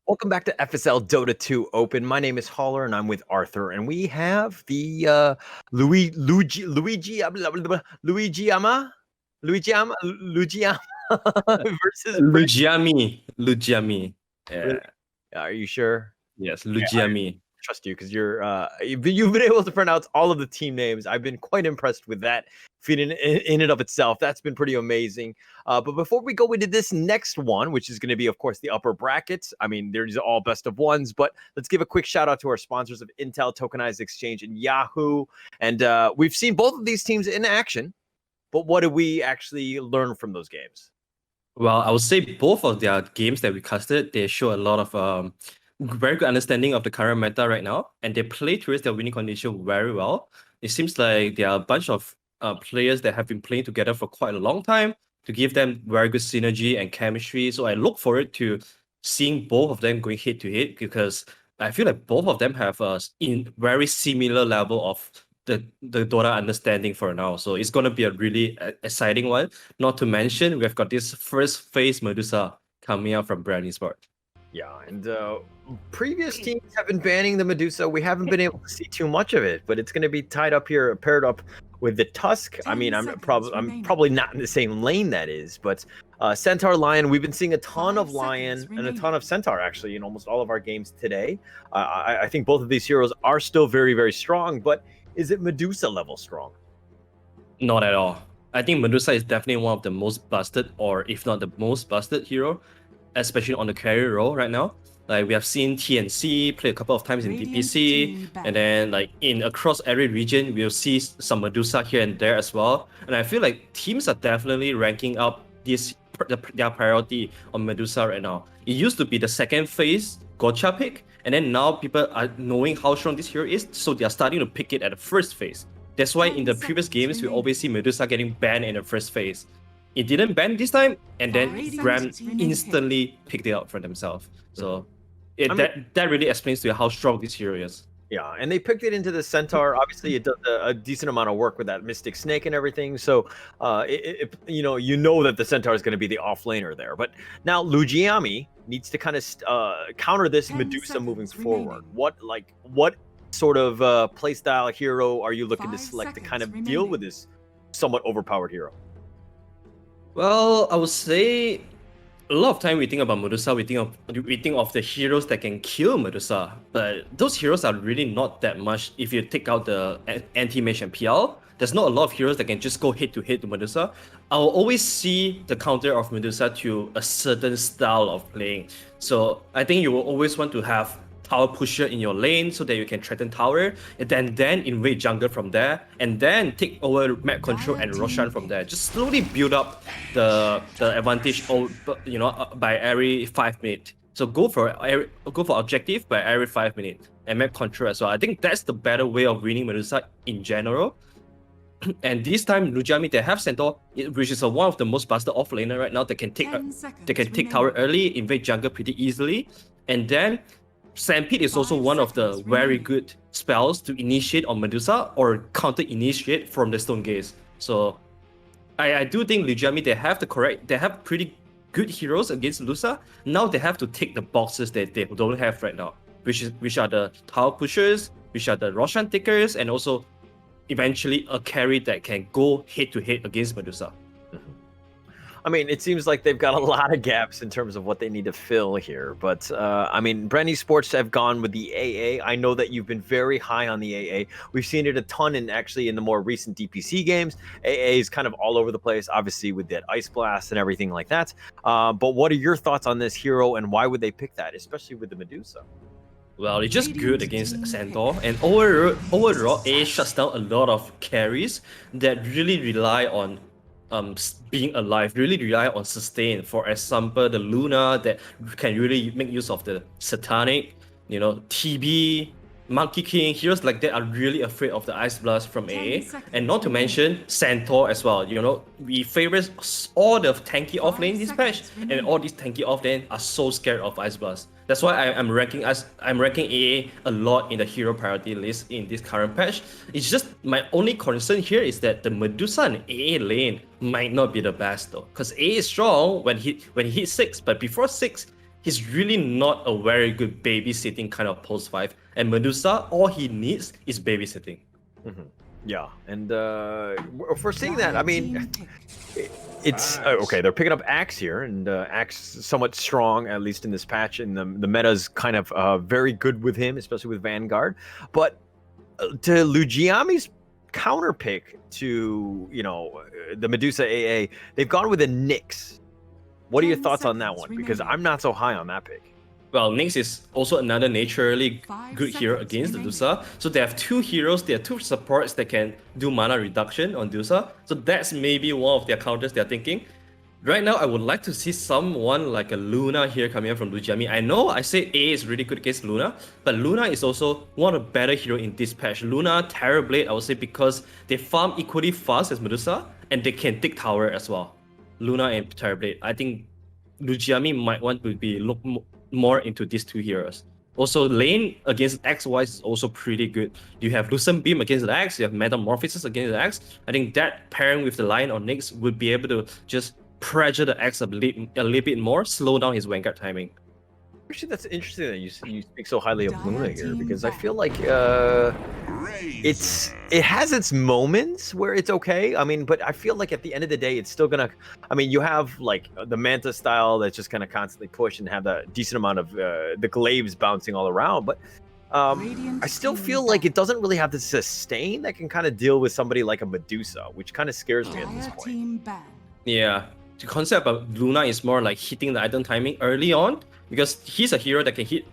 Welcome back to FSL Dota 2 Open. My name is Holler, and I'm with Arthur, and we have the Lugiama versus Bren. Lugiámi. Really? Yeah. Are you sure? Yes, Okay, I Lugiámi. trust you because you've been able to pronounce all of the team names. I've been quite impressed with that feat in and of itself. That's been pretty amazing. But before we go into this next one, which is going to be, of course, the upper brackets. I mean, there's all best of ones, but let's give a quick shout out to our sponsors of Intel, Tokenized Exchange, and Yahoo. And we've seen both of these teams in action. But what did we actually learn from those games? Well, I would say both of their games that we casted, they show a lot of very good understanding of the current meta right now, and they play towards their winning condition very well. It seems like there are a bunch of players that have been playing together for quite a long time to give them very good synergy and chemistry. So I look forward to seeing both of them going head to head because I feel like both of them have a very similar level of the Dota understanding for now. So it's going to be a really exciting one. Not to mention, we've got this first phase Medusa coming out from Bren Esports. Yeah, and previous teams have been banning the Medusa. We haven't been able to see too much of it, but it's going to be tied up here, paired up with the Tusk. I mean, I'm probably not in the same lane that is, but Centaur Lion. We've been seeing a ton of Lion and a ton of Centaur actually in almost all of our games today. I think both of these heroes are still very, very strong, but is it Medusa level strong? Not at all. I think Medusa is definitely one of the most busted, or if not the most busted hero, especially on the carrier role right now. Like we have seen TNC play a couple of times in DPC, and then like in across every region, we'll see some Medusa here and there as well. And I feel like teams are definitely ranking up their priority on Medusa right now. It used to be the second phase Gotcha pick, and then now people are knowing how strong this hero is, so they are starting to pick it at the first phase. That's why in the previous games, we always see Medusa getting banned in the first phase. It didn't ban this time, and then Bren instantly picked it up for themselves. So that really explains to you how strong this hero is. Yeah, and they picked it into the Centaur. Obviously, it does a decent amount of work with that Mystic Snake and everything. So, you know that the Centaur is going to be the off laner there. But now Lugiámi needs to kind of counter this Medusa moving forward. What sort of playstyle hero are you looking to select to kind of deal with this somewhat overpowered hero? Well, I would say a lot of time we think about Medusa, we think of the heroes that can kill Medusa, but those heroes are really not that much. If you take out the anti-mage and PL, there's not a lot of heroes that can just go head to head to Medusa. I'll always see the counter of Medusa to a certain style of playing. So I think you will always want to have tower pusher in your lane so that you can threaten tower, and then invade jungle from there, and then take over map control and Roshan from there. Just slowly build up the advantage, by every 5 minutes. So go for objective by every 5 minutes and map control as well. I think that's the better way of winning Medusa in general. And this time, Lugiámi, they have Centaur, which is one of the most busted offlaner right now. They can take tower early, invade jungle pretty easily, and then Stampede is also one of the very good spells to initiate on Medusa or counter initiate from the Stone Gaze. So I do think Lugiámi, they have pretty good heroes against Lusa. Now they have to take the boxes that they don't have right now, which are the tower pushers, which are the Roshan takers, and also eventually a carry that can go head to head against Medusa. I mean, it seems like they've got a lot of gaps in terms of what they need to fill here. But, I mean, Bren Esports have gone with the AA. I know that you've been very high on the AA. We've seen it a ton in the more recent DPC games. AA is kind of all over the place, obviously, with that Ice Blast and everything like that. But what are your thoughts on this hero, and why would they pick that, especially with the Medusa? Well, it's just good against Centaur, and overall, AA shuts down a lot of carries that really rely on being alive, really rely on sustain. For example, the Luna that can really make use of the Satanic, TB, Monkey King, heroes like that are really afraid of the Ice Blast from AA. And not to mention Centaur as well. We favor all the tanky offlane this patch, and all these tanky offlane are so scared of Ice Blast. That's why I'm ranking AA a lot in the hero priority list in this current patch. It's just my only concern here is that the Medusa and AA lane might not be the best though, because AA is strong when he hits 6, but before 6, he's really not a very good babysitting kind of post 5. And Medusa, all he needs is babysitting. Yeah, and for seeing that, I mean, it's okay. They're picking up Axe here, and Axe somewhat strong, at least in this patch, and the meta's kind of very good with him, especially with Vanguard. But to Lugiámi's counter pick to the Medusa AA, they've gone with a Nyx. What are your thoughts on that one? Because I'm not so high on that pick. Well, Nyx is also another naturally good hero against the Medusa. So they have two heroes, they have two supports that can do mana reduction on Medusa. So that's maybe one of their counters they're thinking. Right now, I would like to see someone like a Luna here coming in from Lugiámi. I know I say A is really good against Luna, but Luna is also one of the better heroes in this patch. Luna, Terrorblade, I would say because they farm equally fast as Medusa, and they can dig tower as well. Luna and Terrorblade. I think Lugiámi might want to look more into these two heroes. Also, lane against X-Wise is also pretty good. You have Lucent Beam against the X, you have Metamorphosis against the X. I think that pairing with the Lion or Nyx would be able to just pressure the X a little bit more, slow down his Vanguard timing. Actually, that's interesting that you speak so highly of Luna here, because I feel like it has its moments where it's okay. I mean, but I feel like at the end of the day, it's still gonna. I mean, you have like the Manta style that's just gonna constantly push and have a decent amount of the glaives bouncing all around, but. I still feel like it doesn't really have the sustain that can kind of deal with somebody like a Medusa, which kind of scares me at this point. Yeah, the concept of Luna is more like hitting the item timing early on, because he's a hero that can hit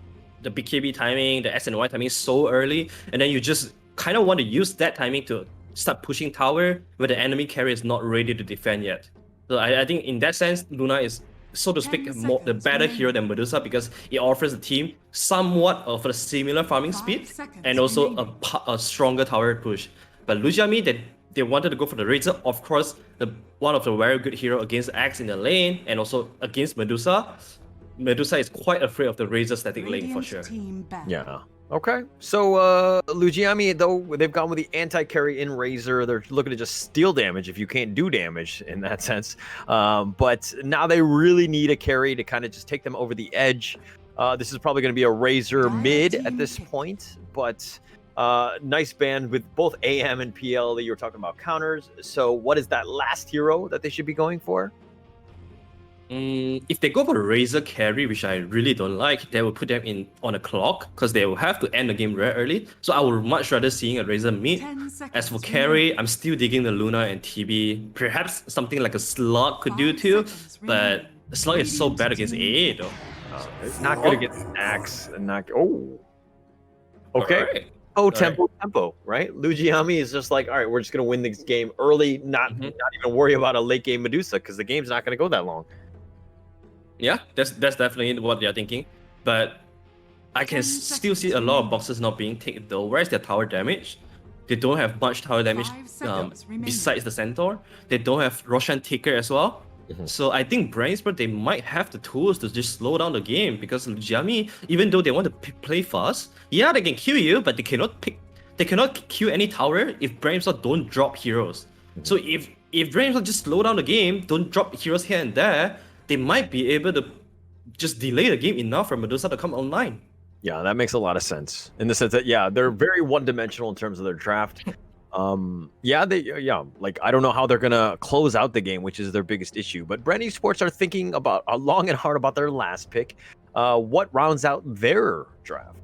the BKB timing, the SNY timing so early, and then you just kind of want to use that timing to start pushing tower where the enemy carry is not ready to defend yet. So I think in that sense, Luna is, so to speak, the better hero than Medusa, because it offers the team somewhat of a similar farming speed and also a stronger tower push. But Lugiámi, they wanted to go for the Razor, of course, one of the very good hero against Axe in the lane, and also against Medusa. Medusa is quite afraid of the Razor static lane for sure. Yeah. Okay. So Lugiámi, though, they've gone with the anti-carry in Razor. They're looking to just steal damage if you can't do damage in that sense. But now they really need a carry to kind of just take them over the edge. This is probably going to be a Razor mid at this point, but nice band with both AM and PL that you were talking about counters. So what is that last hero that they should be going for? If they go for the Razor carry, which I really don't like, they will put them in on a clock because they will have to end the game very early. So I would much rather seeing a Razor mid. As for carry, I'm still digging the Luna and TB. Perhaps something like a Slug could do too, but Slug is so bad against AA though. It's not good against Axe and not. Oh. Okay. Right. Oh, tempo, right? Lugiámi is just like, all right, we're just gonna win this game early, not even worry about a late game Medusa because the game's not gonna go that long. Yeah, that's definitely what they're thinking. But I can still see a lot of boxes not being taken though. Where's their tower damage? They don't have much tower damage besides the Centaur. They don't have Roshan Taker as well. So I think Bren, they might have the tools to just slow down the game, because Lugiámi, even though they want to play fast, yeah, they can kill you, but they cannot kill any tower if Bren don't drop heroes. So if Bren just slow down the game, don't drop heroes here and there, they might be able to just delay the game enough for Medusa to come online. Yeah, that makes a lot of sense in the sense that, yeah, they're very one-dimensional in terms of their draft. Like, I don't know how they're gonna close out the game, which is their biggest issue. But Bren Esports are thinking about long and hard about their last pick. What rounds out their draft?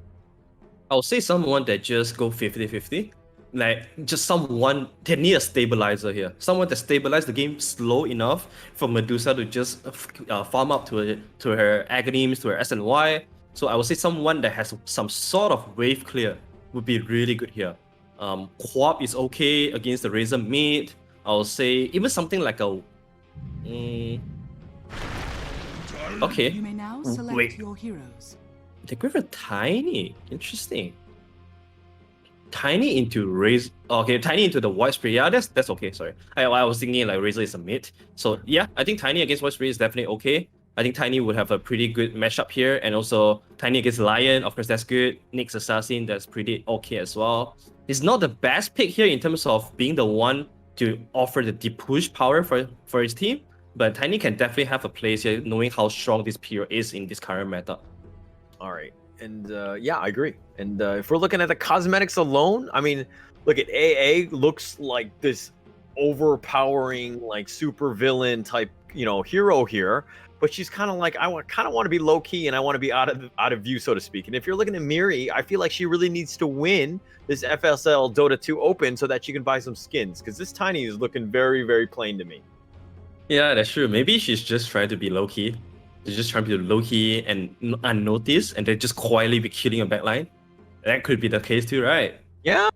I'll say someone that just go 50-50. Like, just someone, they need a stabilizer here. Someone that stabilize the game slow enough for Medusa to just farm up to her Aghanim's, to her SNY. So I would say someone that has some sort of wave clear would be really good here. Quap is okay against the Razor mid. I would say even something like a... okay. You may now select your heroes. They go for Tiny. Interesting. Tiny into Razor. Okay, Tiny into the Void Spray. Yeah, that's okay. Sorry, I was thinking like Razor is a mid. So yeah, I think Tiny against Void Spray is definitely okay. I think Tiny would have a pretty good matchup here, and also Tiny against Lion, of course, that's good. Nyx Assassin, that's pretty okay as well. It's not the best pick here in terms of being the one to offer the deep push power for his team, but Tiny can definitely have a place here, knowing how strong this hero is in this current meta. All right. And yeah, I agree. And if we're looking at the cosmetics alone, I mean, look at AA looks like this overpowering, like super villain type, hero here. But she's kind of like, kind of want to be low key and I want to be out of view, so to speak. And if you're looking at Miri, I feel like she really needs to win this FSL Dota 2 Open so that she can buy some skins, because this Tiny is looking very, very plain to me. Yeah, that's true. Maybe she's just trying to be low key. She's just trying to be low key and unnoticed, and then just quietly be killing a backline. That could be the case too, right? Yeah,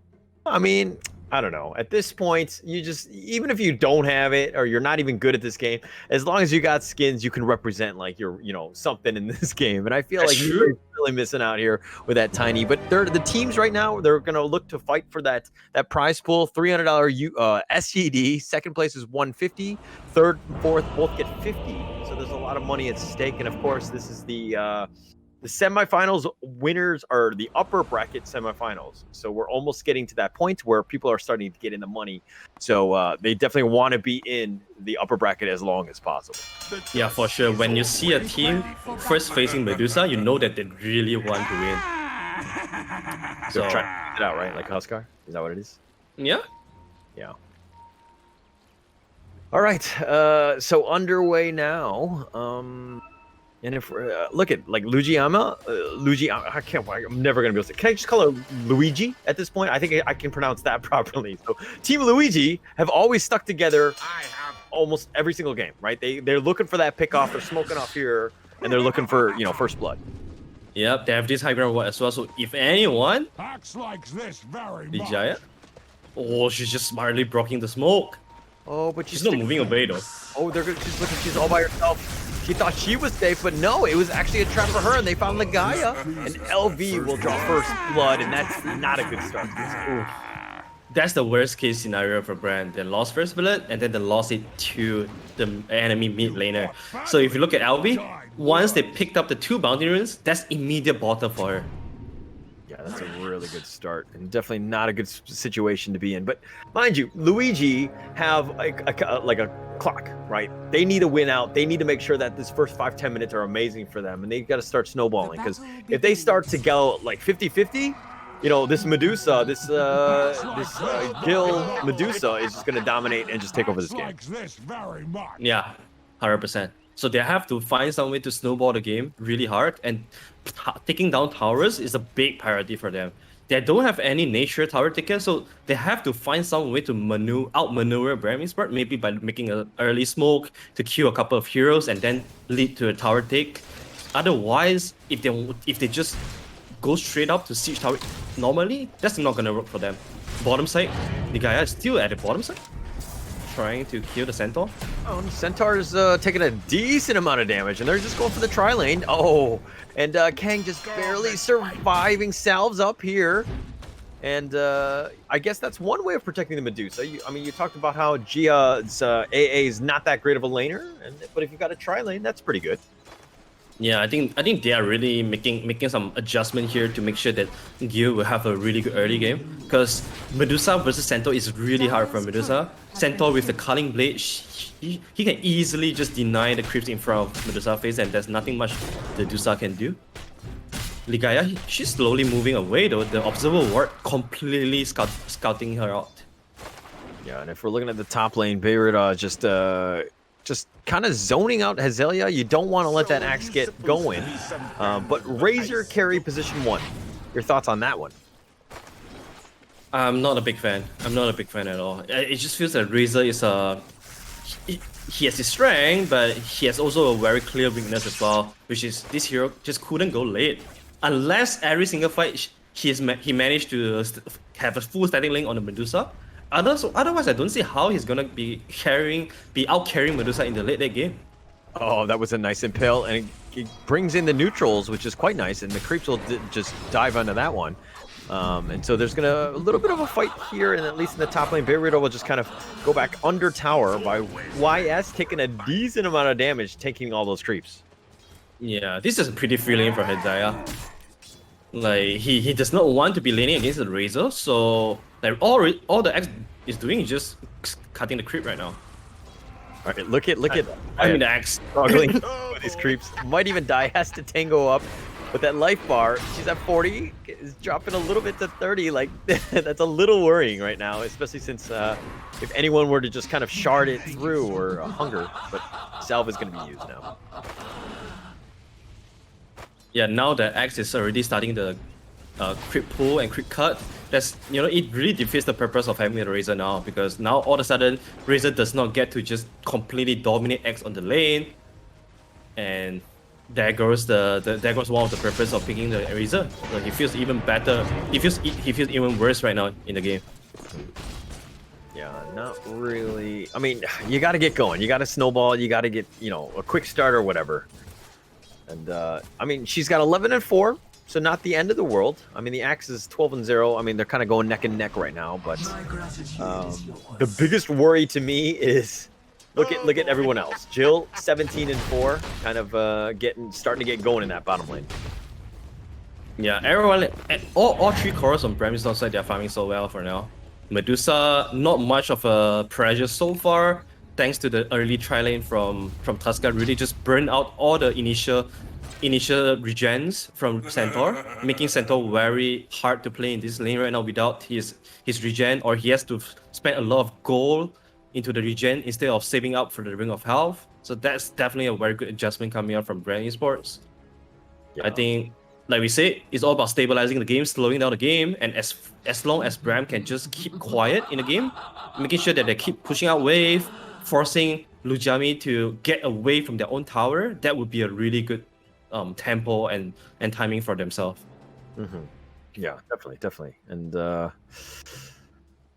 I mean, I don't know. At this point, you just, even if you don't have it or you're not even good at this game, as long as you got skins, you can represent like you're, something in this game. And I feel like you're really missing out here with that Tiny. But the teams right now, they're gonna look to fight for that prize pool, $300 SGD. Second place is 150. Third and fourth both get 50. So there's a lot of money at stake. And of course, this is the semifinals. Winners are the upper bracket semifinals. So we're almost getting to that point where people are starting to get in the money. So they definitely want to be in the upper bracket as long as possible. Yeah, for sure. When you see a team first facing Medusa, you know that they really want to win. So try to get it out, right? Like Huskar? Is that what it is? Yeah. Yeah. All right. So underway now. And if look at like Lugiámi, I can't. I'm never gonna be able to. Can I just call her Luigi at this point? I think I can pronounce that properly. So Team Luigi have always stuck together almost every single game, right? They're looking for that pick off. They're smoking off here, and they're looking for first blood. Yep, they have this high ground ward as well. So if anyone, Lugiámi, oh, she's just smartly blocking the smoke. Oh, but she's not moving away though. Oh, she's all by herself. She thought she was safe, but no, it was actually a trap for her, and they found Lugiámi. And LV will draw first blood, and that's not a good start. Ooh. That's the worst case scenario for Bren. They lost first blood, and then they lost it to the enemy mid laner. So if you look at LV, once they picked up the 2 bounty runes, that's immediate bottom for her. Yeah, that's a really good start, and definitely not a good situation to be in. But mind you, Luigi have like a clock, right? They need to win out. They need to make sure that this first 5-10 minutes are amazing for them, and they got to start snowballing, because if they start to go like 50-50, this Medusa, this Gil Medusa is just going to dominate and just take over this game. Yeah, 100%. So they have to find some way to snowball the game really hard, and taking down towers is a big priority for them. They don't have any nature tower tickets, so they have to find some way to outmaneuver Bren, maybe by making an early smoke to kill a couple of heroes and then lead to a tower take. Otherwise, if they just go straight up to siege tower normally, that's not gonna work for them. Bottom side, Lugiámi is still at the bottom side, trying to kill the Centaur. Oh, Centaur's taking a decent amount of damage, and they're just going for the tri-lane. Oh, and Kang just barely surviving salves up here. And I guess that's one way of protecting the Medusa. You talked about how Gia's AA is not that great of a laner, but if you got a tri-lane, that's pretty good. Yeah, I think they are really making some adjustment here to make sure that Gil will have a really good early game. Because Medusa versus Centaur is really hard for Medusa. Centaur with the Culling Blade, he can easily just deny the creeps in front of Medusa's face, and there's nothing much the Medusa can do. Lugiámi, she's slowly moving away though. The Observer Ward completely scouting her out. Yeah, and if we're looking at the top lane, Beirut just kind of zoning out Hazelia. You don't want to let that axe get going. But Razor carry position 1. Your thoughts on that one? I'm not a big fan. I'm not a big fan at all. It just feels that Razor is he has his strength, but he has also a very clear weakness as well, which is this hero just couldn't go late. Unless every single fight he managed to have a full static link on the Medusa. Otherwise, I don't see how he's gonna be out carrying Medusa in the late game. Oh, that was a nice impale, and it brings in the neutrals, which is quite nice, and the creeps will just dive onto that one. And so there's a little bit of a fight here, and at least in the top lane, Beirut will just kind of go back under tower by YS taking a decent amount of damage, taking all those creeps. Yeah, this is a pretty free lane for Hazelia. Like he does not want to be laning against the Razor, so like all the X is doing is just cutting the creep right now. All right, look at I mean, the axe. struggling with these creeps. Might even die. Has to tango up with that life bar. She's at 40. Is dropping a little bit to 30. Like that's a little worrying right now, especially since if anyone were to just kind of shard it through or hunger, but salve is going to be used now. Yeah, now the axe is already starting the crit pull and crit cut. That's, you know, it really defeats the purpose of having a Razor now, because now all of a sudden Razor does not get to just completely dominate X on the lane, and there goes there goes one of the purpose of picking the Razor. So he feels even better. He feels even worse right now in the game. Yeah, not really. I mean, you got to get going. You got to snowball. You got to get, you know, a quick start or whatever. And I mean, she's got 11-4. So not the end of the world. I mean, the Axe is 12-0. I mean, they're kind of going neck and neck right now. But the biggest worry to me is look at everyone else. Jill 17-4, kind of starting to get going in that bottom lane. Yeah, everyone, all three cores on Brimstone side, they're farming so well for now. Medusa, not much of a pressure so far, thanks to the early tri-lane from Tusker. Really just burned out all the initial regens from Centaur, making Centaur very hard to play in this lane right now without his regen, or he has to spend a lot of gold into the regen instead of saving up for the Ring of Health. So that's definitely a very good adjustment coming out from Bren Esports. Yeah. I think, like we said, it's all about stabilizing the game, slowing down the game, and as long as Bram can just keep quiet in the game, making sure that they keep pushing out wave, forcing Lugiámi to get away from their own tower, that would be a really good tempo and timing for themselves. Mm-hmm. Yeah, definitely. And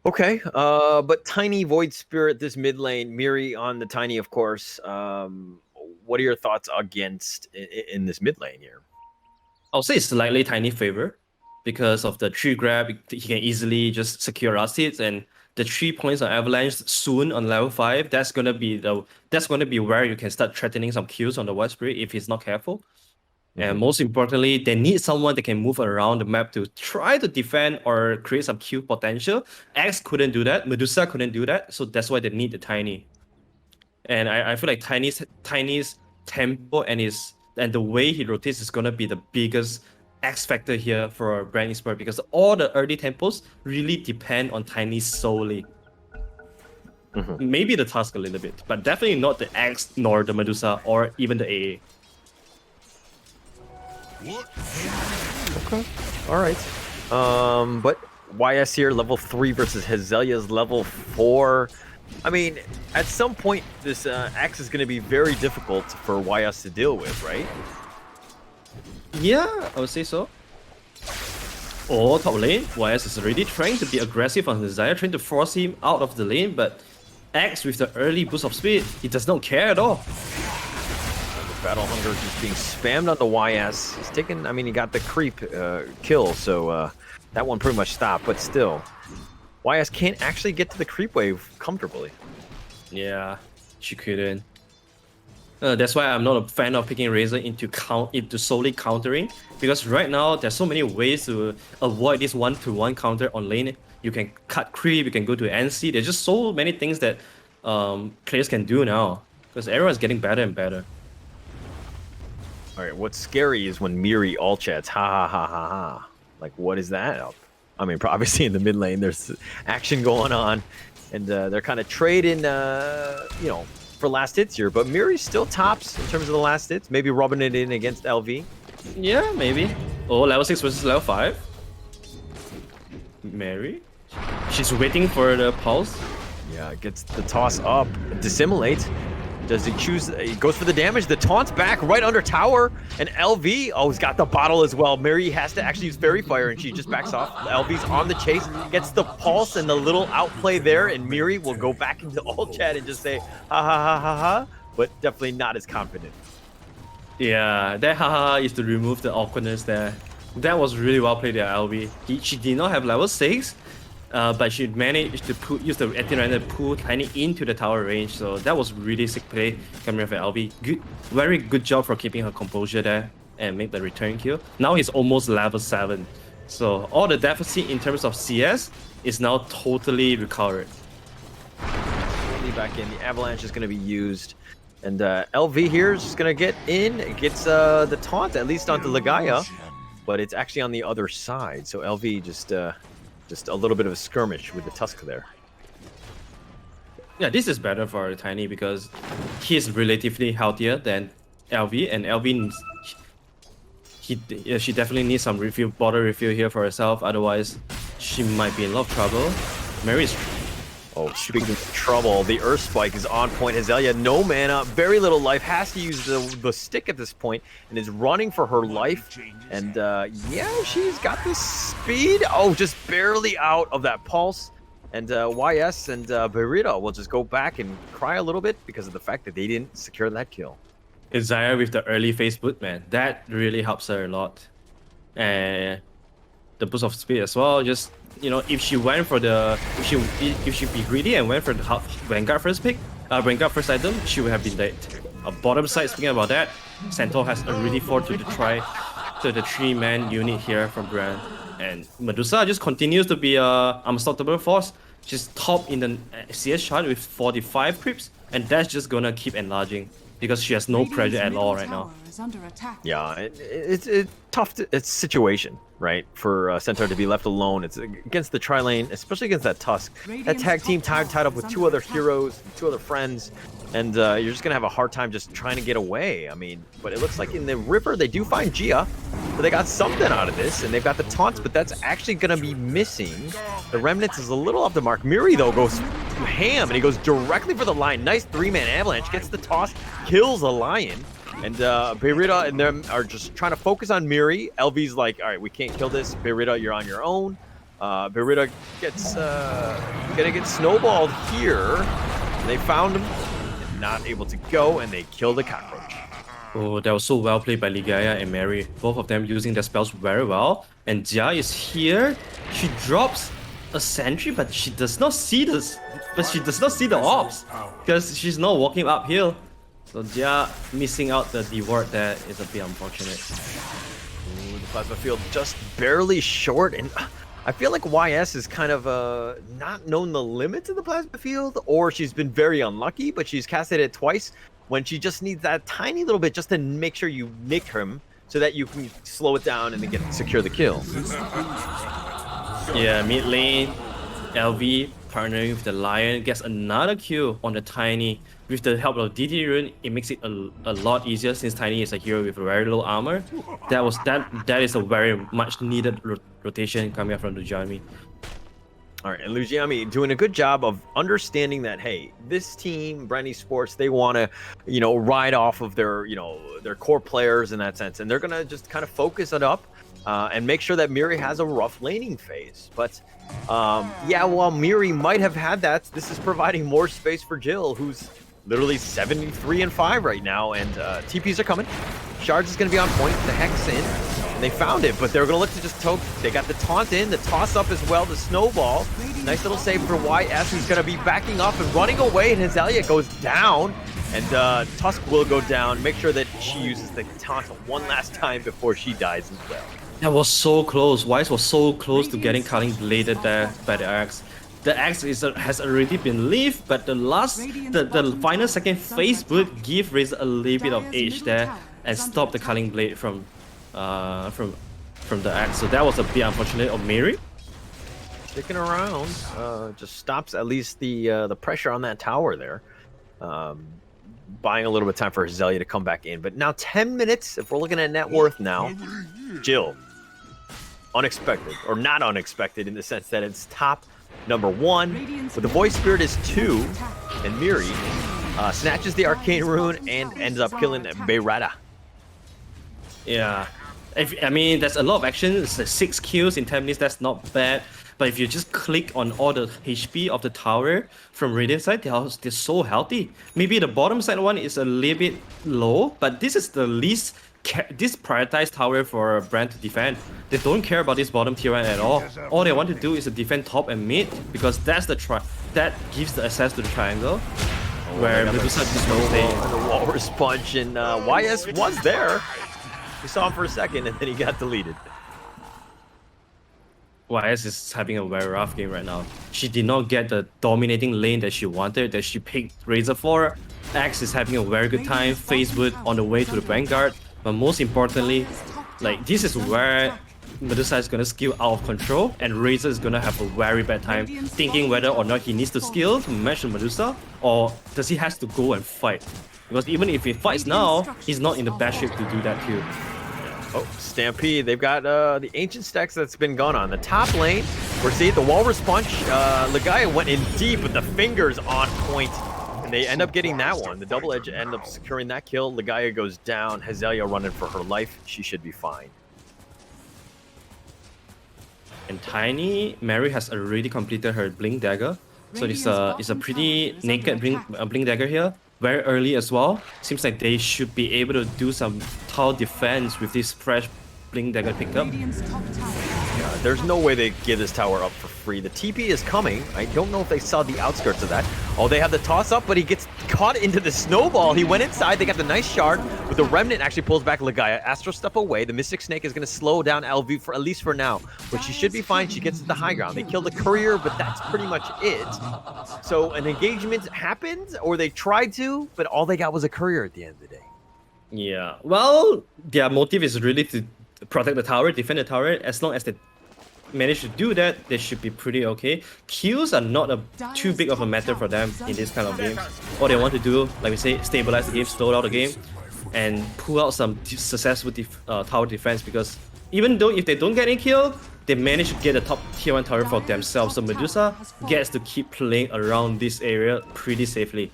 okay, but Tiny Void Spirit this mid lane, Miri on the Tiny, of course. What are your thoughts against in this mid lane here? I'll say it's slightly Tiny favor because of the tree grab. He can easily just secure last hits, and the 3 points on Avalanche soon on level 5. That's gonna be where you can start threatening some kills on the White Spirit if he's not careful. And most importantly, they need someone that can move around the map to try to defend or create some kill potential. X couldn't do that. Medusa couldn't do that. So that's why they need the Tiny. And I feel like Tiny's tempo and the way he rotates is gonna be the biggest X factor here for Bren Esports, because all the early tempos really depend on Tiny solely. Maybe the Tusk a little bit, but definitely not the X nor the Medusa or even the AA. Okay. All right. But YS here, level 3 versus Hazelia's level 4. I mean, at some point, this Axe is going to be very difficult for YS to deal with, right? Yeah, I would say so. Oh, top lane, YS is already trying to be aggressive on Hazelia, trying to force him out of the lane, but Axe with the early boost of speed, he does not care at all. Battle Hunger just being spammed on the YS. He's taken, I mean, he got the creep kill, so that one pretty much stopped, but still. YS can't actually get to the creep wave comfortably. Yeah, she couldn't. That's why I'm not a fan of picking Razor into solely countering, because right now there's so many ways to avoid this 1-to-1 counter on lane. You can cut creep, you can go to NC. There's just so many things that players can do now, because everyone's getting better and better. All right, what's scary is when Miri all chats, ha ha ha ha ha. Like, what is that? I mean, obviously in the mid lane, there's action going on, and they're kind of trading, you know, for last hits here. But Miri's still tops in terms of the last hits. Maybe rubbing it in against LV. Yeah, maybe. Oh, level 6 versus level 5. Mary, she's waiting for the pulse. Yeah, gets the toss up, dissimulate. Does he choose? He goes for the damage. The taunt's back right under tower. And LV, oh, he's got the bottle as well. Mary has to actually use Fairy Fire, and she just backs off. LV's on the chase, gets the pulse and the little outplay there, and Miri will go back into all chat and just say, ha ha ha ha ha, but definitely not as confident. Yeah, that haha is to remove the awkwardness there. That was really well played there, LV. She did not have level 6. But she managed to use the anti-render to pull Tiny into the tower range, so that was really sick play coming from LV. Very good job for keeping her composure there and make the return kill. Now he's almost level 7, so all the deficit in terms of CS is now totally recovered. back in. The Avalanche is going to be used. And LV here is just going to get in. It gets the taunt, at least onto Lugiámi. But it's actually on the other side. So LV just a little bit of a skirmish with the Tusk there. Yeah, this is better for Tiny because he's relatively healthier than LV, and LV she definitely needs some bottle refill here for herself. Otherwise, she might be in a lot of trouble. Mary's. Oh, speaking of trouble, the Earth Spike is on point. Hazelia, no mana, very little life, has to use the stick at this point, and is running for her life. And yeah, she's got the speed. Oh, just barely out of that pulse. And YS and Burrito will just go back and cry a little bit because of the fact that they didn't secure that kill. It's Zaya with the early phase boot, man. That really helps her a lot. And the boost of speed as well. Just, you know, if she went for the, if she be greedy and went for the Vanguard first pick, Vanguard first item, she would have been dead. Bottom side, speaking about that, Centaur has already fought to the 3-man unit here from Bren. And Medusa just continues to be a unstoppable force. She's top in the CS chart with 45 creeps, and that's just gonna keep enlarging because she has no pressure at all right now. Yeah, it's tough. It's situation, right? For Centaur to be left alone. It's against the tri-lane, especially against that Tusk. That tag team tied up with 2 other heroes, 2 other friends, and you're just gonna have a hard time just trying to get away. I mean, but it looks like in the river they do find Gia, so they got something out of this, and they've got the taunts, but that's actually gonna be missing. The Remnants is a little off the mark. Miri though goes ham, and he goes directly for the lion. Nice 3-man avalanche, gets the toss, kills a lion. And Beirita and them are just trying to focus on Miri. LV's like, all right, we can't kill this. Beirita, you're on your own. Beirita gets gonna get snowballed here. And they found him, and not able to go, and they kill the cockroach. Oh, that was so well played by Lugiámi and Mary. Both of them using their spells very well. And Jia is here. She drops a sentry, but she does not see this. But she does not see the ops because she's not walking uphill. So Jia missing out the ward there is a bit unfortunate. Ooh, the plasma field just barely short, and I feel like YS is kind of not known the limits of the plasma field, or she's been very unlucky, but she's casted it twice when she just needs that tiny little bit just to make sure you nick him so that you can slow it down and then secure the kill. Yeah, mid lane, LV partnering with the Lion gets another kill on the Tiny. With the help of DT Rune, it makes it a lot easier since Tiny is a hero with very low armor. That is a very much needed rotation coming up from Lugiámi. All right, and Lugiámi doing a good job of understanding that, hey, this team, Bren Esports, they want to, you know, ride off of their, you know, their core players in that sense, and they're gonna just kind of focus it up and make sure that Miri has a rough laning phase. But yeah, while Miri might have had that, this is providing more space for Jill, who's literally 73-5 right now, and TPs are coming. Shards is going to be on point. The Hex in. And they found it, but they're going to look to just toke. They got the taunt in, the toss up as well, the snowball. Nice little save for YS, who's going to be backing up and running away, and Hazelia goes down. And Tusk will go down. Make sure that she uses the taunt one last time before she dies as well. That was so close. Wise was so close to getting Culling bladed there by the axe. The axe has already been leaved, but the final second phase boot give Razor a little bit of edge there and stop the Culling blade from the axe. So that was a bit unfortunate of Mary. Sticking around, just stops at least the pressure on that tower there. Buying a little bit of time for Hazelia to come back in. But now 10 minutes, if we're looking at net worth now, Jill, unexpected, or not unexpected in the sense that it's top number 1, but the Voice Spirit is 2, and Miri snatches the Arcane Rune and ends up killing Beirata. Yeah, I mean, there's a lot of action. It's 6 kills in 10 minutes, that's not bad. But if you just click on all the HP of the tower from Radiant side, they're so healthy. Maybe the bottom side one is a little bit low, but this is the least this prioritized tower for Bren to defend. They don't care about this bottom tier 1 at all. All they want to do is to defend top and mid, because that's that gives the access to the triangle. Where Medusa just won't stay. The Walrus Punch, and YS was there. We saw him for a second, and then he got deleted. YS is having a very rough game right now. She did not get the dominating lane that she wanted, that she picked Razor for. X is having a very good time, Facebook on the way to the Vanguard, but most importantly, like this is where Medusa is gonna skill out of control, and Razor is gonna have a very bad time thinking whether or not he needs to skill to match Medusa, or does he has to go and fight? Because even if he fights now, he's not in the best shape to do that too. Oh, Stampede. They've got the ancient stacks that's been gone on. The top lane, we're seeing the Walrus Punch. Lugiámi went in deep with the fingers on point. And they end up getting that one. The double edge end up securing that kill. Lugiámi goes down. Hazelia running for her life. She should be fine. And Tiny, Mary has already completed her Blink Dagger. So it's a pretty naked Blink Dagger here. Very early as well. Seems like they should be able to do some tower defense with this fresh Blink Dagger pickup. There's no way they give this tower up for free. The TP is coming. I don't know if they saw the outskirts of that. Oh, they have the toss up, but he gets caught into the snowball. He went inside. They got the nice shard, but the Remnant actually pulls back Lugiámi. Astro step away. The Mystic Snake is going to slow down LV for at least for now, but she should be fine. She gets to the high ground. They kill the courier, but that's pretty much it. So an engagement happened, or they tried to, but all they got was a courier at the end of the day. Yeah, well, their motive is really to protect the tower, defend the tower. As long as they manage to do that, they should be pretty okay. Kills are not too big of a matter for them in this kind of games. All they want to do, like we say, stabilize the game, slow down the game, and pull out some successful tower defense, because even though if they don't get any kill, they manage to get a top tier 1 tower for themselves. So Medusa gets to keep playing around this area pretty safely.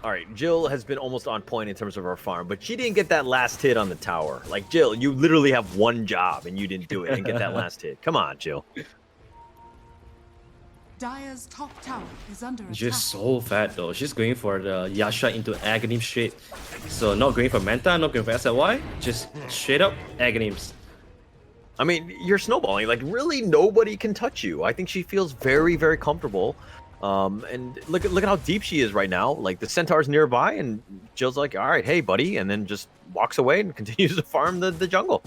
All right, Jill has been almost on point in terms of her farm, but she didn't get that last hit on the tower. Like, Jill, you literally have one job and you didn't do it and get that last hit. Come on, Jill. Dire's top tower is under attack. She's so fat though. She's going for the Yasha into Aghanim straight. So not going for Manta, not going for SLY, just straight up Aghanims. I mean, you're snowballing. Like, really, nobody can touch you. I think she feels very, very comfortable. And look at how deep she is right now. Like, the Centaur's nearby, and Jill's like, all right, hey, buddy, and then just walks away and continues to farm the jungle.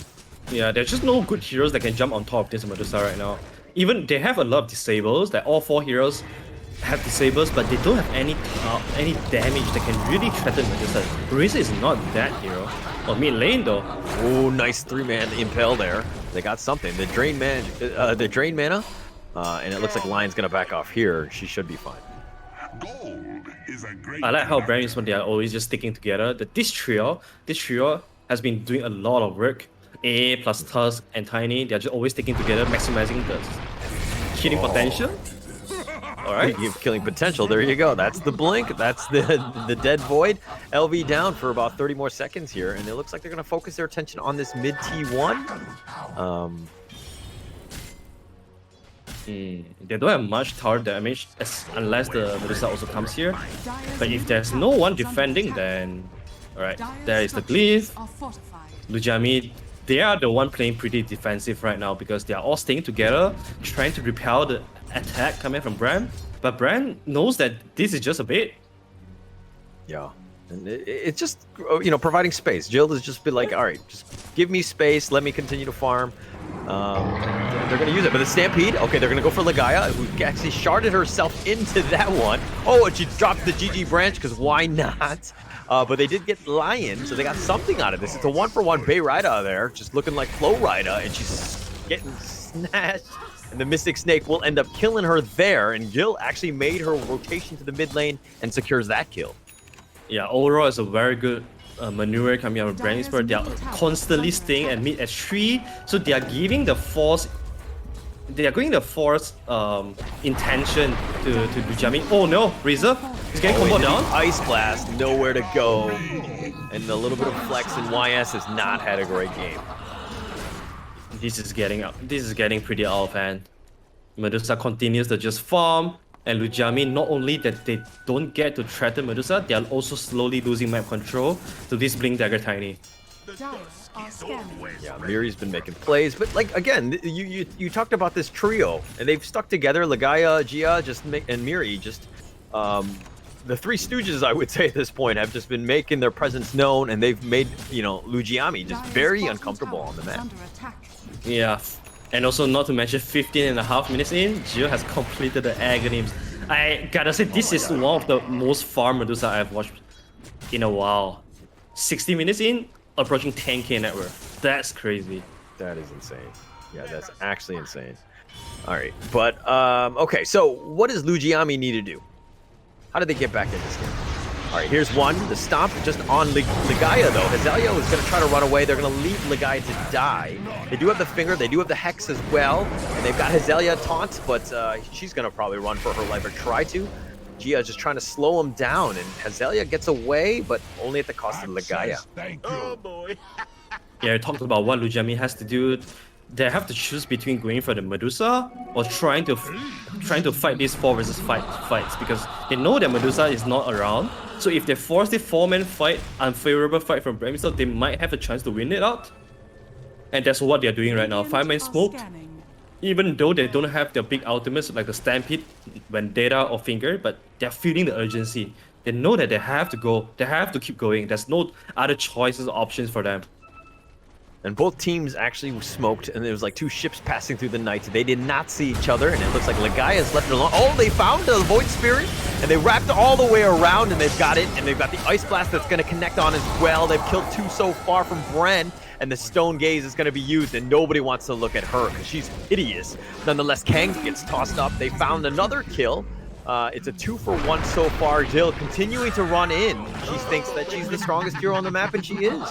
Yeah, there's just no good heroes that can jump on top of this Medusa right now. Even they have a lot of disables, like all 4 heroes have disables, but they don't have any damage that can really threaten Medusa. Razor is not that hero. Or mid lane though. Oh, nice 3-man impale there. They got something. The drain mana. And it looks like Lion's gonna back off here. She should be fine. I like how Bren is when they are always just sticking together. This trio has been doing a lot of work. A plus Tusk and Tiny, they're just always sticking together, maximizing the killing potential. Alright. Speaking of killing potential, there you go. That's the blink. That's the dead void. LV down for about 30 more seconds here, and it looks like they're gonna focus their attention on this mid T1. They don't have much tower damage unless the Medusa also comes here. But if there's no one defending, then alright, there is the Glyph. Lugiámi, they are the one playing pretty defensive right now because they are all staying together, trying to repel the attack coming from Bren. But Bren knows that this is just a bait. Yeah. And it's just, you know, providing space. Jill has just been like, all right, just give me space. Let me continue to farm. They're going to use it. But the Stampede, okay, they're going to go for Lugiámi, who actually sharded herself into that one. Oh, and she dropped the GG branch, because why not? But they did get Lion, so they got something out of this. It's a 1-for-1 Bay Rida there, just looking like Flow Rida, and she's getting snatched. And the Mystic Snake will end up killing her there, and Jill actually made her rotation to the mid lane and secures that kill. Yeah, overall, it's a very good maneuver coming out of Bren Esports. They are constantly staying at mid at 3, so they are giving the force. They are going the force intention to Lugiámi. Oh no, Razor is getting combo down. Ice Blast, nowhere to go, and a little bit of flex, and YS has not had a great game. This is getting pretty out of hand. Medusa continues to just farm. And Lugiámi, not only that they don't get to threaten Medusa, they are also slowly losing map control to this Blink Dagger Tiny. Yeah, Miri's been making plays, but like again, you talked about this trio, and they've stuck together. Lugiámi, Gia, and Miri, just the 3 Stooges, I would say at this point, have just been making their presence known, and they've made, you know, Lugiámi just very uncomfortable on the map. Yeah, And also, not to mention, 15.5 minutes in, Jill has completed the agony. I gotta say, this is one of the most farm Medusa I've watched in a while. 60 minutes in, approaching 10k net worth. That's crazy. That is insane. Yeah, that's actually insane. All right, but okay. So what does Lugiámi need to do? How did they get back in this game? All right, here's one. The stomp just on Lugiámi, though. Hazelio is going to try to run away. They're going to leave Lugiámi to die. They do have the finger. They do have the hex as well. And they've got Hazelio taunt, but she's going to probably run for her life or try to. Gia is just trying to slow him down, and Hazelio gets away, but only at the cost of Lugiámi. Oh boy. Yeah, I talked about what Lugiámi has to do. They have to choose between going for the Medusa or trying to fight these 4 versus 5 fights, because they know that Medusa is not around. So if they force the 4-man fight, unfavorable fight from Bren, so they might have a chance to win it out. And that's what they're doing right now. 5-man smoked. Even though they don't have their big ultimates like the Stampede, Vendetta or Finger, but they're feeling the urgency. They know that they have to go. They have to keep going. There's no other choices or options for them. And both teams actually smoked, and there was like 2 ships passing through the night. They did not see each other, and it looks like Lugiámi's left it alone. Oh, they found the Void Spirit, and they wrapped all the way around, and they've got it, and they've got the Ice Blast that's going to connect on as well. They've killed 2 so far from Bren, and the Stone Gaze is going to be used, and nobody wants to look at her because she's hideous. Nonetheless, Kang gets tossed up. They found another kill. It's a 2-for-1 so far. Jill continuing to run in. She thinks that she's the strongest hero on the map, and she is.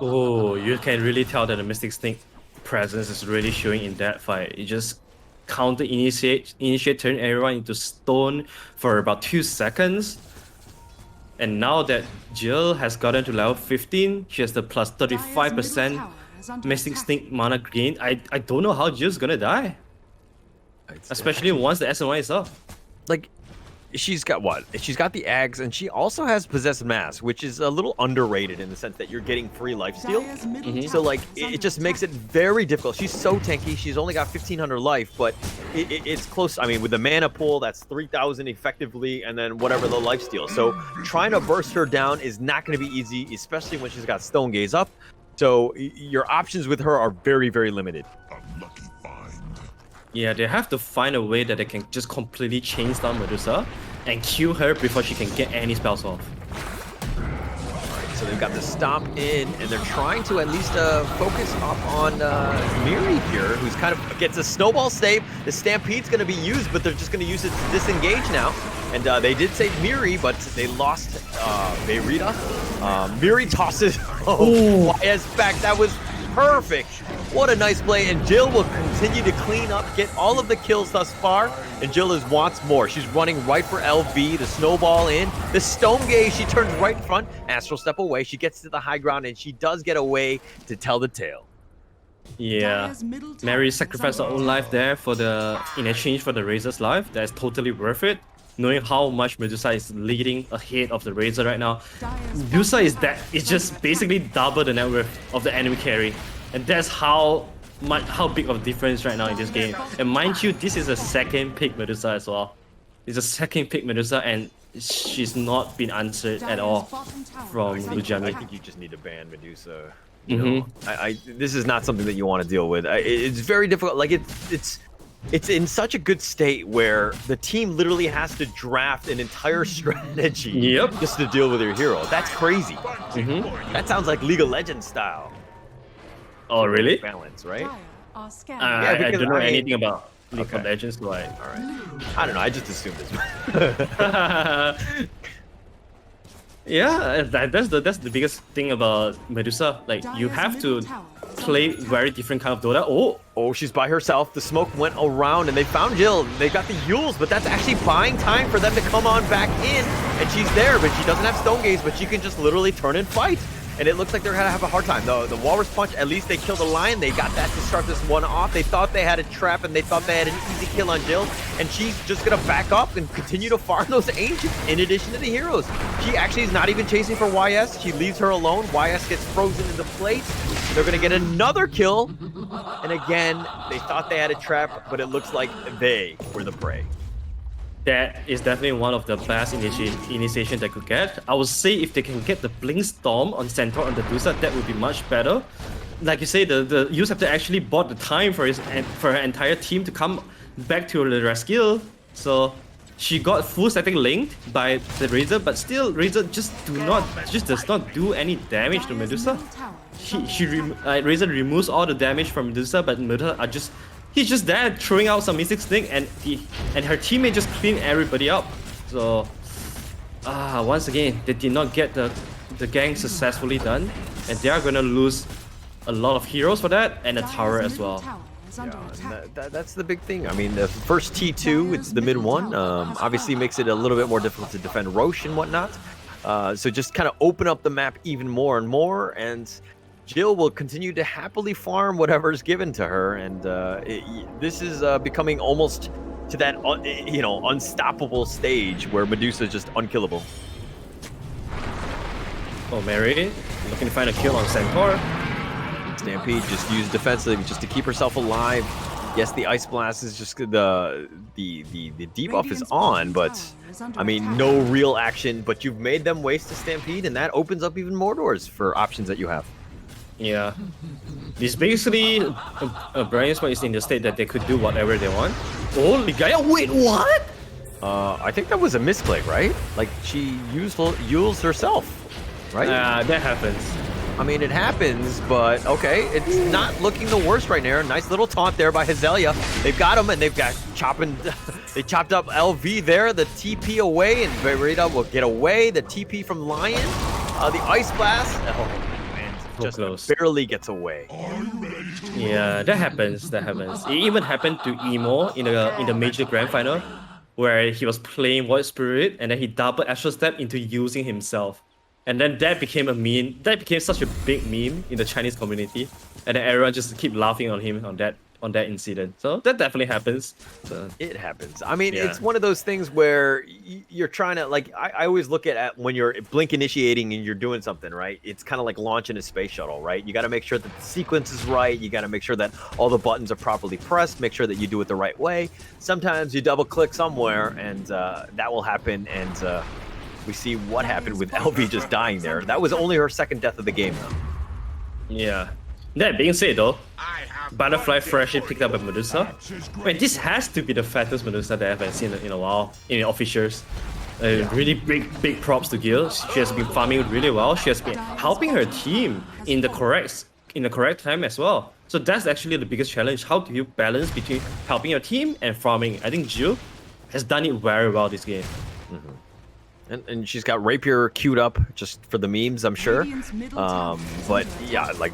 Oh, you can really tell that the Mystic Snake presence is really showing in that fight. It just counter initiate, turn everyone into stone for about 2 seconds. And now that Jill has gotten to level 15, she has the plus 35% Mystic Snake mana gain. I don't know how Jill's gonna die. Especially once the SNY is up. Like, she's got what? She's got the Ags, and she also has Possessed Mass, which is a little underrated in the sense that you're getting free lifesteal. So, like, it just makes it very difficult. She's so tanky. She's only got 1,500 life, but it's close. I mean, with the mana pool, that's 3,000 effectively, and then whatever the lifesteal. So, trying to burst her down is not going to be easy, especially when she's got Stone Gaze up. So, your options with her are very, very limited. Yeah, they have to find a way that they can just completely chain down Medusa and kill her before she can get any spells off. So they've got the stomp in, and they're trying to at least focus up on Miri here, who's kind of gets a snowball save. The Stampede's going to be used, but they're just going to use it to disengage now. And they did save Miri, but they lost Beirita. Miri tosses YS back. That was perfect. What a nice play, and Jill will continue to clean up, get all of the kills thus far, and Jill wants more. She's running right for LV, the snowball in, the Stone Gaze, she turns right in front, Astral Step away, she gets to the high ground, and she does get away to tell the tale. Yeah, Mary sacrificed her own life there in exchange for the Razor's life. That's totally worth it. Knowing how much Medusa is leading ahead of the Razor right now. Medusa is just basically double the net worth of the enemy carry. And that's how big of a difference right now in this game. And mind you, this is a 2nd pick Medusa as well. It's a 2nd pick Medusa, and she's not been answered at all from Lugiámi. I think you just need to ban Medusa. You know, this is not something that you want to deal with. It's very difficult. Like it's in such a good state where the team literally has to draft an entire strategy just to deal with your hero. That's crazy. That sounds like League of Legends style. Oh, really? Balance, right? I don't know anything about League of Legends, like. All right. I don't know. I just assumed this. Yeah, that's the biggest thing about Medusa. Like, you have to play very different kind of Dota. Oh, she's by herself. The smoke went around, and they found Jill. They got the Yules, but that's actually buying time for them to come on back in. And she's there, but she doesn't have Stone Gaze, but she can just literally turn and fight. And it looks like they're going to have a hard time. The Walrus Punch, at least they killed the Lion. They got that to start this one off. They thought they had a trap, and they thought they had an easy kill on Jill. And she's just going to back up and continue to farm those Ancients in addition to the heroes. She actually is not even chasing for YS. She leaves her alone. YS gets frozen into place. They're going to get another kill. And again, they thought they had a trap, but it looks like they were the prey. That is definitely one of the best initiation they could get. I would say if they can get the Blink Storm on Centaur and the Medusa, that would be much better. like you say, the user actually bought the time for her entire team to come back to the rescue. So she got full static linked by the Razor, but still Razor just does not do any damage to Medusa. Razor removes all the damage from Medusa, but Medusa he's just there throwing out some Mystic Sling, and her teammate just clean everybody up. So once again, they did not get the gang successfully done, and they are gonna lose a lot of heroes for that, and a tower as well. Yeah, and that's the big thing. I mean, the first T2, it's the mid one. Obviously makes it a little bit more difficult to defend Roche and whatnot. So just kind of open up the map even more and more, and Jill will continue to happily farm whatever is given to her. And this is becoming almost to that unstoppable stage where Medusa is just unkillable. Oh, Mary looking to find a kill on Centaur. Stampede just used defensively just to keep herself alive. Yes, the Ice Blast is just the debuff is on, but I mean, no real action. But you've made them waste a Stampede, and that opens up even more doors for options that you have. Yeah, it's basically Bren Esports is in the state that they could do whatever they want. Oh, Lugiámi, wait, what? I think that was a misclick, right? Like she used herself, right? That happens. I mean, it happens, but okay, it's not looking the worst right now. Nice little taunt there by Hazelia. They've got him, and they've got they chopped up LV there. The TP away, and Verita will get away. The TP from Lion, the Ice Blast. Oh man, just close. Barely gets away. Yeah, that happens. That happens. It even happened to Emo in the major grand final, where he was playing Void Spirit, and then he double Astral Step into using himself. And then that became a meme. That became such a big meme in the Chinese community, and then everyone just keep laughing on him on that incident. So that definitely happens. So, it happens. I mean, it's one of those things where you're trying to I always look at when you're blink initiating and you're doing something, right? It's kind of like launching a space shuttle, right? You got to make sure that the sequence is right. You got to make sure that all the buttons are properly pressed. Make sure that you do it the right way. Sometimes you double click somewhere, and that will happen. And we see what happened with LV just dying there. That was only her second death of the game, though. Yeah. That being said, though, Butterfly freshly picked up a Medusa. Wait, this has to be the fattest Medusa that I've ever seen in a while in officials. Really big props to Gil. She has been farming really well. She has been helping her team in the correct time as well. So that's actually the biggest challenge. How do you balance between helping your team and farming? I think Jill has done it very well this game. Mm-hmm. And she's got Rapier queued up just for the memes, I'm sure. But yeah, like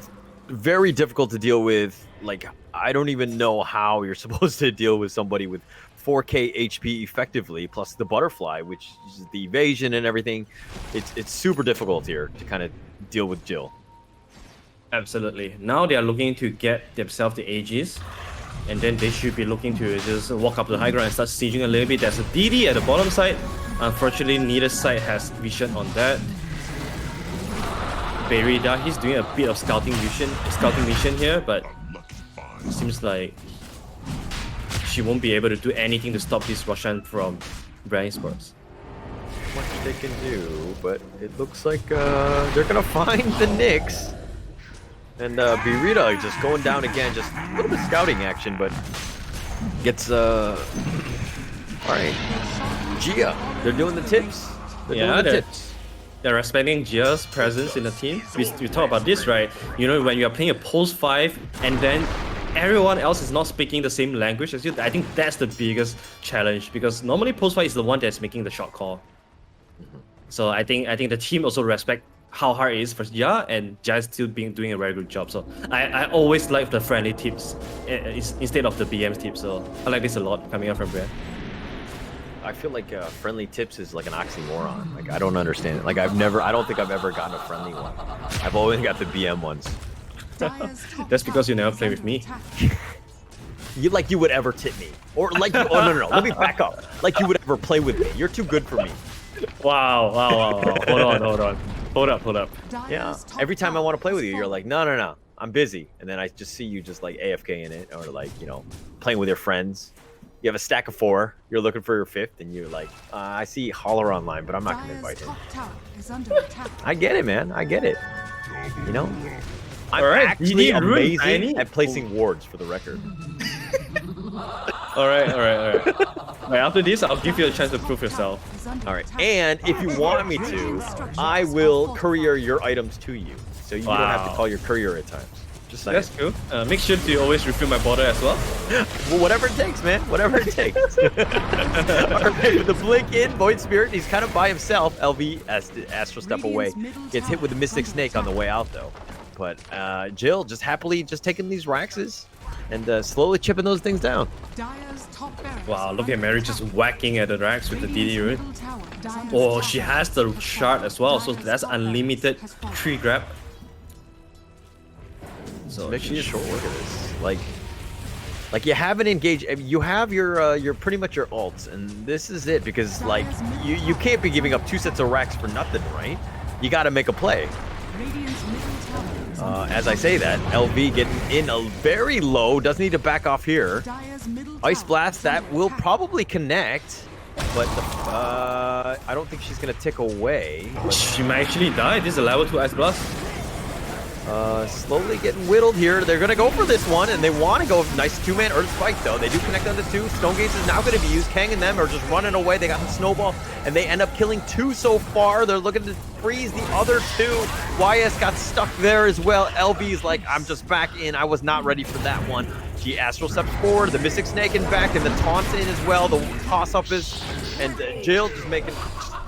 very difficult to deal with. Like, I don't even know how you're supposed to deal with somebody with 4k HP effectively, plus the Butterfly, which is the evasion and everything. It's super difficult here to kind of deal with Jill. Absolutely. Now they are looking to get themselves the Aegis, and then they should be looking to just walk up to the high ground and start sieging a little bit. There's a DD at the bottom side. Unfortunately, neither side has vision on that. Berida, he's doing a bit of scouting mission here, but it seems like she won't be able to do anything to stop this Roshan from Bren Esports. Much they can do, but it looks like they're gonna find the Nyx. And Berida just going down again, just a little bit of scouting action, but gets all right. Gia, they're doing the tips. They're respecting Gia's presence in the team. We talk about this, right? You know, when you are playing a post 5 and then everyone else is not speaking the same language as you, I think that's the biggest challenge, because normally post 5 is the one that's making the shot call. So I think the team also respect how hard it is for Gia, and Gia is still doing a very good job. So I always like the friendly tips instead of the BM's tips. So I like this a lot coming out from Bren. I feel like friendly tips is like an oxymoron. Like, I don't understand it. Like, I don't think I've ever gotten a friendly one. I've always got the BM ones. That's because you never play with me. You would ever tip me, or like no. Let me back up. Like you would ever play with me. You're too good for me. Wow. Hold up. Yeah. Every time I want to play with you, you're like, no. I'm busy, and then I just see you just like AFK in it, or like playing with your friends. You have a stack of 4, you're looking for your 5th, and you're like, I see Holler online, but I'm not going to invite him. I get it, man. I get it. I'm All right, actually DD ruined amazing Tiny. at placing wards for the record. All right. Right, after this, I'll give you a chance to prove yourself. All right, and if you want me to, I will courier your items to you, so you don't have to Wow. call your courier at times. Just saying. That's cool. Make sure to always refill my border as well. Well, whatever it takes, man. Whatever it takes. All right, with the blink in, Void Spirit, he's kind of by himself. LV has to Astral step away. Gets hit with the Mystic Snake on the way out, though. But Jill just happily just taking these Raxes and slowly chipping those things down. Wow, look at Mary just whacking at the racks with the DD root. Oh, she has the shard as well, so that's unlimited tree grab. So Make sure you short work of this. Like you haven't engaged. You have your pretty much your ults, and this is it because like you can't be giving up 2 sets of racks for nothing, right? You got to make a play. As I say that, LV getting in a very low, doesn't need to back off here. Ice Blast, that will probably connect, but I don't think she's going to tick away. she might actually die. This is a level 2 Ice Blast. Slowly getting whittled here. They're going to go for this one, and they want to go nice 2-man Earth Spike, though. They do connect on the 2. Stone Gaze is now going to be used. Kang and them are just running away. They got the Snowball, and they end up killing 2 so far. They're looking to freeze the other 2. YS got stuck there as well. LV's like, I'm just back in. I was not ready for that one. She Astral steps forward. The Mystic Snake in back, and the Taunt's in as well. The toss-up is, and Jill just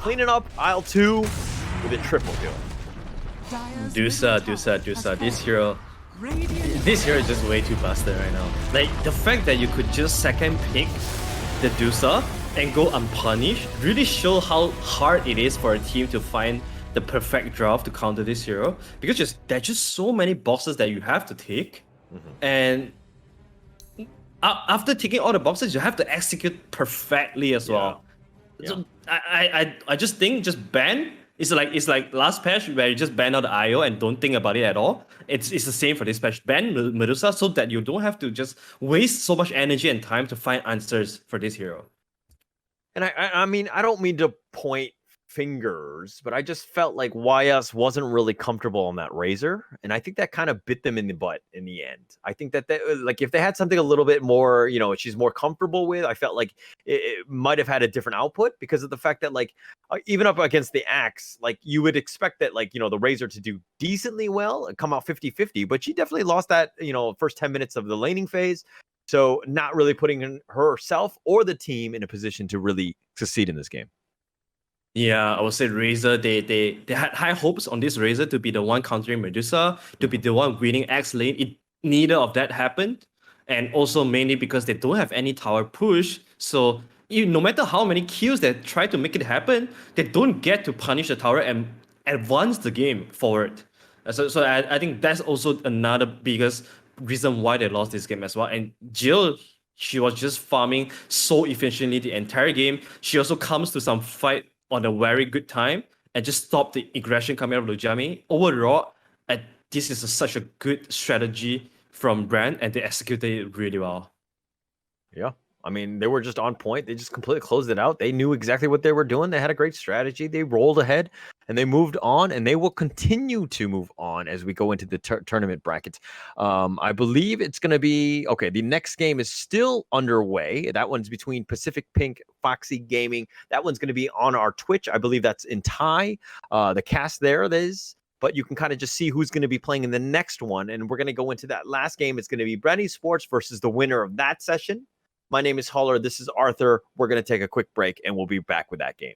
cleaning up aisle 2 with a triple kill. DOTA. This hero is just way too busted right now. Like, the fact that you could just second pick the DOTA and go unpunished really show how hard it is for a team to find the perfect draft to counter this hero. Because there's just so many bosses that you have to take. And after taking all the boxes, you have to execute perfectly as well. So I just think just ban. It's like last patch where you just ban out the IO and don't think about it at all. It's the same for this patch. Ban Medusa so that you don't have to just waste so much energy and time to find answers for this hero. And I mean, I don't mean to point fingers, but I just felt like YS wasn't really comfortable on that Razor, and I think that kind of bit them in the butt in the end. I think that like if they had something a little bit more, she's more comfortable with, I felt like it might have had a different output because of the fact that like even up against the Axe, like you would expect that like the Razor to do decently well and come out 50-50, but she definitely lost that first 10 minutes of the laning phase. So not really putting herself or the team in a position to really succeed in this game. Yeah, I would say Razor, they had high hopes on this Razor to be the one countering Medusa, to be the one winning X lane. Neither of that happened. And also mainly because they don't have any tower push. So no matter how many kills they try to make it happen, they don't get to punish the tower and advance the game forward. So I think that's also another biggest reason why they lost this game as well. And Jill, she was just farming so efficiently the entire game. She also comes to some fight on a very good time and just stop the aggression coming out of Lugiámi. Overall, this is such a good strategy from Bren, and they executed it really well. Yeah. I mean, they were just on point. They just completely closed it out. They knew exactly what they were doing. They had a great strategy. They rolled ahead and they moved on, and they will continue to move on as we go into the tournament brackets. I believe it's going to be okay. The next game is still underway. That one's between Pacific Pink, Foxy Gaming. That one's going to be on our Twitch. I believe that's in Thai. The cast there is. But you can kind of just see who's going to be playing in the next one. And we're going to go into that last game. It's going to be Bren Esports versus the winner of that session. My name is Holler. This is Arthur. We're going to take a quick break, and we'll be back with that game.